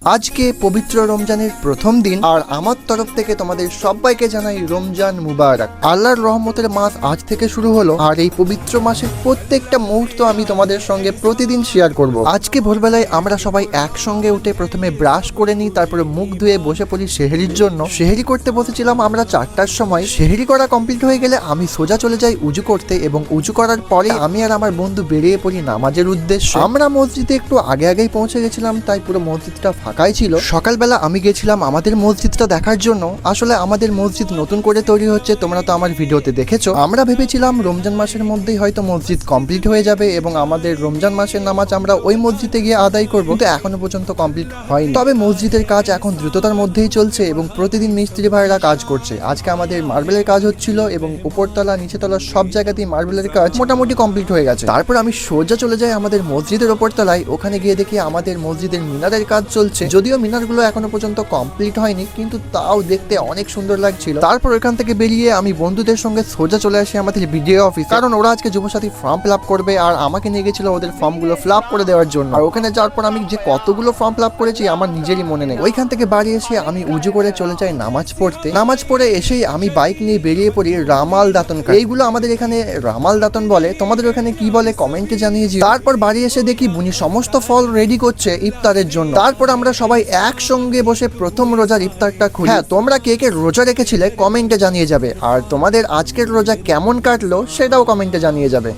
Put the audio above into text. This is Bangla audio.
আজকে পবিত্র রমজানের প্রথম দিন, আর আমার তরফ থেকে তোমাদের সবাইকে জানাই রমজান মুবারক। আল্লাহর রহমতের মাস আজ থেকে শুরু হলো, আর এই পবিত্র মাসের প্রত্যেকটা মুহূর্ত আমি তোমাদের সঙ্গে প্রতিদিন শেয়ার করব। আজকে ভোরবেলায় আমরা সবাই একসঙ্গে উঠে প্রথমে ব্রাশ করে নিই, তারপরে মুখ ধুয়ে বসে পড়ি সেহরির জন্য। সেহরি করতে বসেছিলাম আমরা 4টার সময়। সেহরি করা কমপ্লিট হয়ে গেলে আমি সোজা চলে যাই উজু করতে, এবং উজু করার পরে আমি আর আমার বন্ধু বেরিয়ে পড়ি নামাজের উদ্দেশ্যে। আমরা মসজিদে একটু আগেই পৌঁছে গেছিলাম, তাই পুরো মসজিদটা ফাঁকাই ছিল। সকালবেলা আমি গেছিলাম আমাদের মসজিদটা দেখার জন্য। আসলে আমাদের মসজিদ নতুন করে তৈরি হচ্ছে, তোমরা তো আমার ভিডিওতে দেখেছো। আমরা ভেবেছিলাম রমজান মাসের মধ্যেই হয়তো মসজিদ কমপ্লিট হয়ে যাবে এবং আমাদের রমজান মাসের নামাজ আমরা ওই মসজিদে গিয়ে আদায় করবো, কিন্তু এখনো পর্যন্ত কমপ্লিট হয়নি। তবে মসজিদের কাজ এখন দ্রুততার মধ্যেই চলছে এবং প্রতিদিন মিস্ত্রি ভাইরা কাজ করছে। আজকে আমাদের মার্বেলের কাজ হচ্ছিল এবং উপরতলা নিচেতলা সব জায়গাতেই মার্বেলের কাজ মোটামুটি কমপ্লিট হয়ে গেছে। তারপর আমি সোজা চলে যাই আমাদের মসজিদের উপরতলায়। ওখানে গিয়ে দেখি আমাদের মসজিদের মিনারের কাজ চলছে। যদিও মিনারগুলো এখনো পর্যন্ত কমপ্লিট হয়নি, কিন্তু তাও দেখতে অনেক সুন্দর লাগছিল। তারপর ওখান থেকে বেরিয়ে আমি বন্ধুদের সঙ্গে সোজা চলে আসি আমাদের বিডিও অফিস, কারণ ওরা আজকে যুবসাথী ফর্ম ফিল আপ করবে, আর আমাকে নিয়ে গেছিল ওদের ফর্মগুলো ফিল আপ করে দেওয়ার জন্য। আর ওখানে যাওয়ার পর আমি যে কতগুলো ফর্ম ফিল আপ করেছি আমার নিজেরই মনে নেই। ওইখান থেকে বাড়ি এসে আমি উজু করে চলে যাই নামাজ পড়তে। নামাজ পড়ে এসেই আমি বাইক নিয়ে বেরিয়ে পড়ি রামাল দাতন। এইগুলো আমাদের এখানে রামাল দাতন বলে, তোমাদের ওখানে কি বলে কমেন্টে জানিয়ে দিও। তারপর বাড়ি এসে দেখি বুনি সমস্ত ফল রেডি করছে ইফতারের জন্য। তারপর আমরা সবাই একসঙ্গে বসে প্রথম রোজার ইফতারটা খুলি। হ্যাঁ, তোমরা কে কে রোজা রেখেছিলে কমেন্টে জানিয়ে যাবে, আর তোমাদের আজকের রোজা কেমন কাটলো সেটাও কমেন্টে জানিয়ে যাবে।